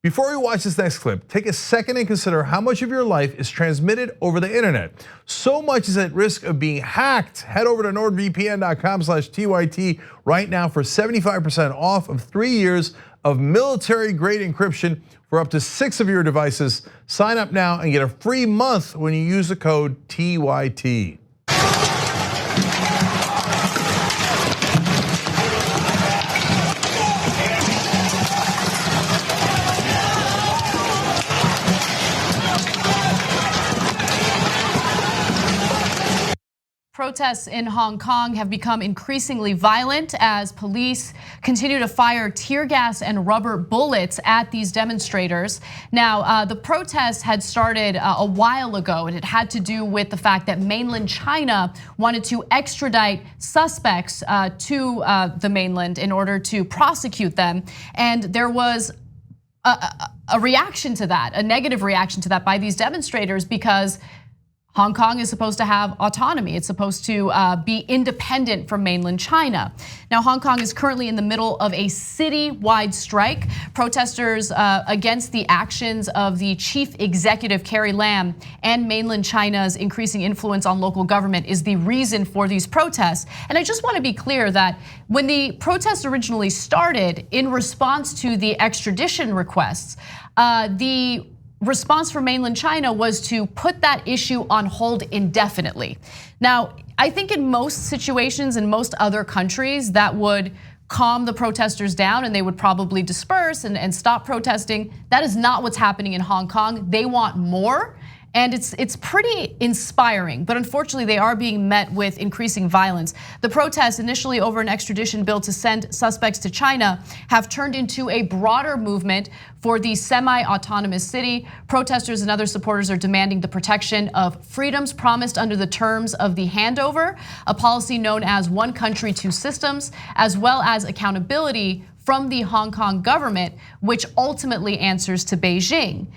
Before we watch this next clip, take a second and consider how much of your life is transmitted over the internet. So much is at risk of being hacked. Head over to nordvpn.com/TYT right now for 75% off of 3 years of military-grade encryption for up to 6 of your devices. Sign up now and get a free month when you use the code TYT. Protests in Hong Kong have become increasingly violent as police continue to fire tear gas and rubber bullets at these demonstrators. Now, the protests had started a while ago, and it had to do with the fact that mainland China wanted to extradite suspects to the mainland in order to prosecute them. And there was a reaction to that, a negative reaction to that by these demonstrators, because Hong Kong is supposed to have autonomy. It's supposed to be independent from mainland China. Now, Hong Kong is currently in the middle of a city-wide strike. Protesters against the actions of the chief executive, Carrie Lam, and mainland China's increasing influence on local government is the reason for these protests. And I just want to be clear that when the protests originally started in response to the extradition requests, the response from mainland China was to put that issue on hold indefinitely. Now, I think in most situations in most other countries that would calm the protesters down and they would probably disperse and stop protesting. That is not what's happening in Hong Kong. They want more. And it's pretty inspiring, but unfortunately they are being met with increasing violence. The protests, initially over an extradition bill to send suspects to China, have turned into a broader movement for the semi-autonomous city. Protesters and other supporters are demanding the protection of freedoms promised under the terms of the handover, a policy known as one country, two systems, as well as accountability from the Hong Kong government, which ultimately answers to Beijing.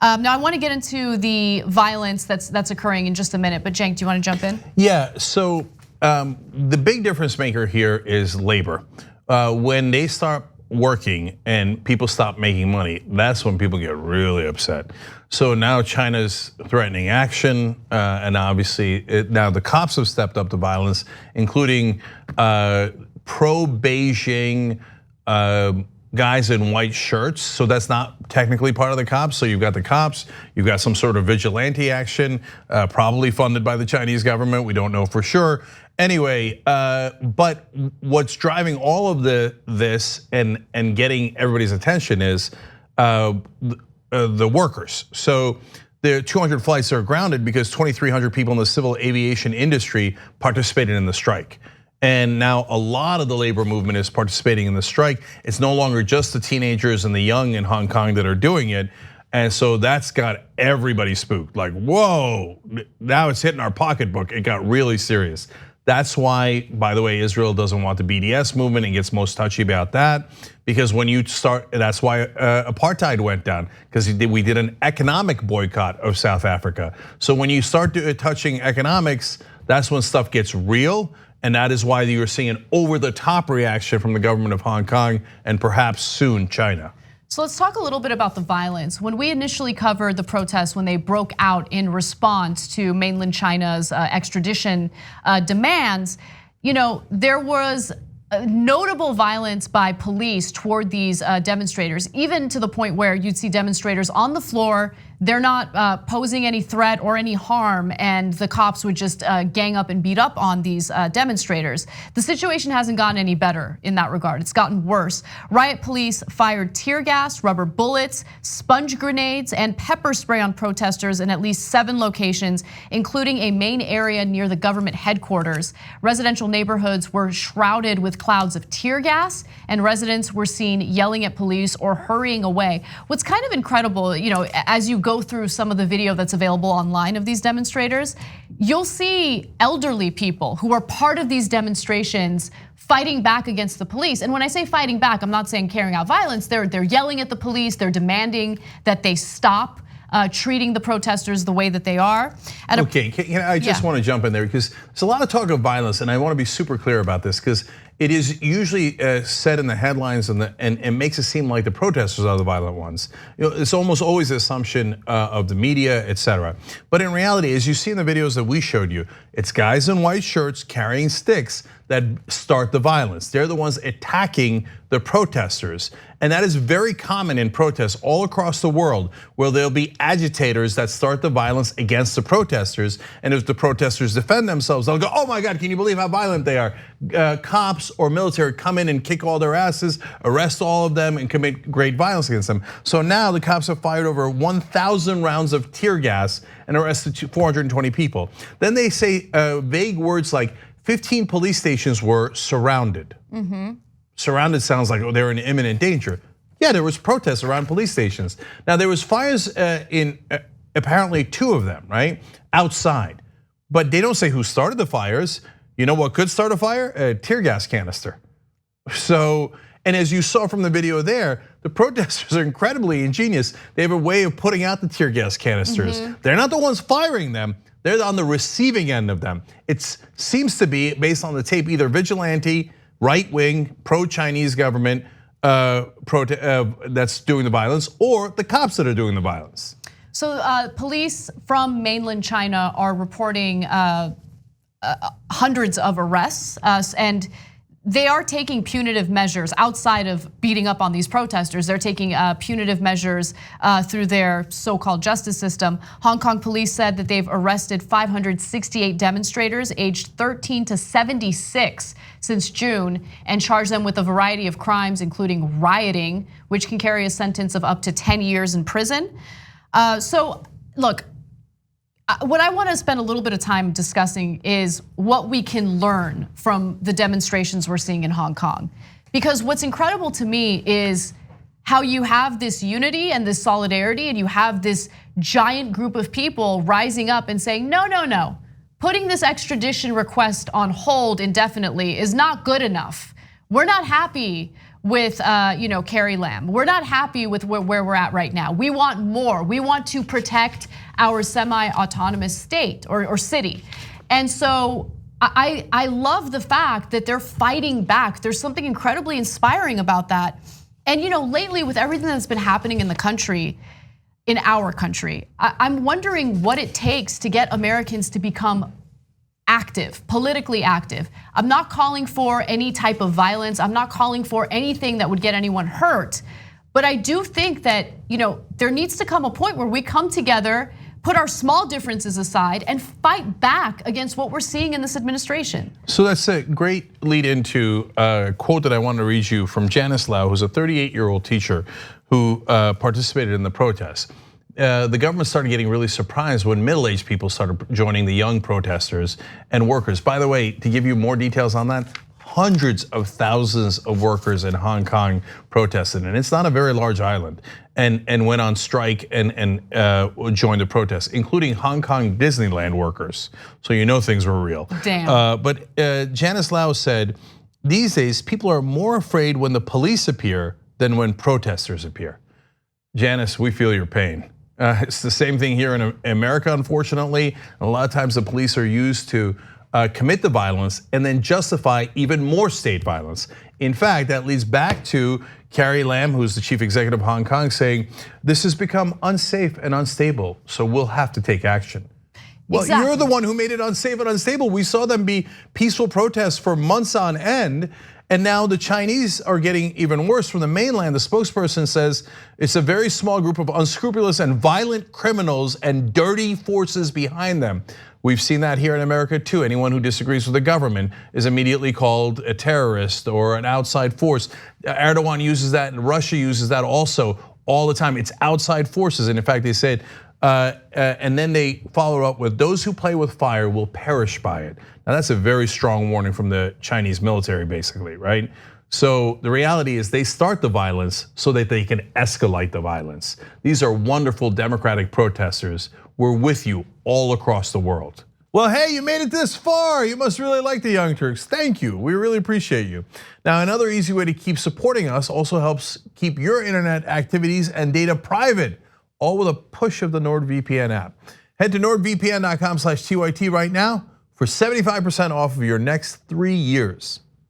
Now I want to get into the violence that's occurring in just a minute, but Cenk, do you want to jump in? Yeah, so the big difference maker here is labor. When they start working and people stop making money, that's when people get really upset. So now China's threatening action, and obviously now the cops have stepped up to violence, including pro-Beijing guys in white shirts. So that's not technically part of the cops. So you've got the cops, you've got some sort of vigilante action, probably funded by the Chinese government. We don't know for sure. Anyway, but what's driving all of this and getting everybody's attention is the workers. So the 200 flights are grounded because 2,300 people in the civil aviation industry participated in the strike. And now a lot of the labor movement is participating in the strike. It's no longer just the teenagers and the young in Hong Kong that are doing it. And so that's got everybody spooked. Like, whoa, now it's hitting our pocketbook. It got really serious. That's why, by the way, Israel doesn't want the BDS movement and gets most touchy about that. Because when you start, that's why apartheid went down, because we did an economic boycott of South Africa. So when you start touching economics, that's when stuff gets real. And that is why you're seeing an over-the-top reaction from the government of Hong Kong and perhaps soon China. So let's talk a little bit about the violence. When we initially covered the protests, when they broke out in response to mainland China's extradition demands, there was notable violence by police toward these demonstrators, even to the point where you'd see demonstrators on the floor. They're not posing any threat or any harm, and the cops would just gang up and beat up on these demonstrators. The situation hasn't gotten any better in that regard. It's gotten worse. Riot police fired tear gas, rubber bullets, sponge grenades, and pepper spray on protesters in at least 7 locations, including a main area near the government headquarters. Residential neighborhoods were shrouded with clouds of tear gas, and residents were seen yelling at police or hurrying away. What's kind of incredible, as you go through some of the video that's available online of these demonstrators, you'll see elderly people who are part of these demonstrations fighting back against the police. And when I say fighting back, I'm not saying carrying out violence. They're yelling at the police. They're demanding that they stop treating the protesters the way that they are. Okay, I just want to jump in there because there's a lot of talk of violence, and I want to be super clear about this because it is usually said in the headlines and makes it seem like the protesters are the violent ones. It's almost always the assumption of the media, etc. But in reality, as you see in the videos that we showed you, it's guys in white shirts carrying sticks that start the violence. They're the ones attacking the protesters. And that is very common in protests all across the world, where there'll be agitators that start the violence against the protesters. And if the protesters defend themselves, they'll go, oh my God, can you believe how violent they are? Cops or military come in and kick all their asses, arrest all of them, and commit great violence against them. So now the cops have fired over 1,000 rounds of tear gas and arrested 420 people. Then they say vague words like 15 police stations were surrounded. Surrounded sounds like they're in imminent danger. Yeah, there was protests around police stations. Now there was fires in apparently 2 of them, right? Outside. But they don't say who started the fires. You know what could start a fire? A tear gas canister. So, and as you saw from the video there, the protesters are incredibly ingenious. They have a way of putting out the tear gas canisters. They're not the ones firing them. They're on the receiving end of them. It seems to be, based on the tape, either vigilante, right-wing, pro-Chinese government that's doing the violence, or the cops that are doing the violence. So police from mainland China are reporting hundreds of arrests, and they are taking punitive measures outside of beating up on these protesters. They're taking punitive measures through their so-called justice system. Hong Kong police said that they've arrested 568 demonstrators aged 13 to 76 since June and charged them with a variety of crimes, including rioting, which can carry a sentence of up to 10 years in prison. So look, what I want to spend a little bit of time discussing is what we can learn from the demonstrations we're seeing in Hong Kong. Because what's incredible to me is how you have this unity and this solidarity, and you have this giant group of people rising up and saying, no, no, no. Putting this extradition request on hold indefinitely is not good enough. We're not happy with Carrie Lam. We're not happy with where we're at right now. We want more. We want to protect our semi-autonomous state or city. And so I love the fact that they're fighting back. There's something incredibly inspiring about that. And lately with everything that's been happening in the country, in our country, I'm wondering what it takes to get Americans to become active, politically active. I'm not calling for any type of violence. I'm not calling for anything that would get anyone hurt. But I do think that there needs to come a point where we come together, put our small differences aside, and fight back against what we're seeing in this administration. So that's a great lead into a quote that I want to read you from Janice Lau, who's a 38-year-old teacher who participated in the protests. The government started getting really surprised when middle-aged people started joining the young protesters and workers. By the way, to give you more details on that, hundreds of thousands of workers in Hong Kong protested, and it's not a very large island, and went on strike and joined the protests, including Hong Kong Disneyland workers. So things were real. Damn. But Janice Lau said, these days people are more afraid when the police appear than when protesters appear. Janice, we feel your pain. It's the same thing here in America, unfortunately. A lot of times the police are used to commit the violence and then justify even more state violence. In fact, that leads back to Carrie Lam, who's the chief executive of Hong Kong, saying this has become unsafe and unstable, so we'll have to take action. Well, exactly. You're the one who made it unsafe and unstable. We saw them be peaceful protests for months on end. And now the Chinese are getting even worse. From the mainland, the spokesperson says it's a very small group of unscrupulous and violent criminals and dirty forces behind them. We've seen that here in America too. Anyone who disagrees with the government is immediately called a terrorist or an outside force. Erdogan uses that and Russia uses that also all the time. It's outside forces. And in fact, they said, and then they follow up with those who play with fire will perish by it. Now that's a very strong warning from the Chinese military basically, right? So the reality is they start the violence so that they can escalate the violence. These are wonderful democratic protesters. We're with you all across the world. Well, hey, you made it this far. You must really like the Young Turks. Thank you, we really appreciate you. Now, another easy way to keep supporting us also helps keep your internet activities and data private, all with a push of the NordVPN app. Head to nordvpn.com/TYT right now for 75% off of your next 3 years.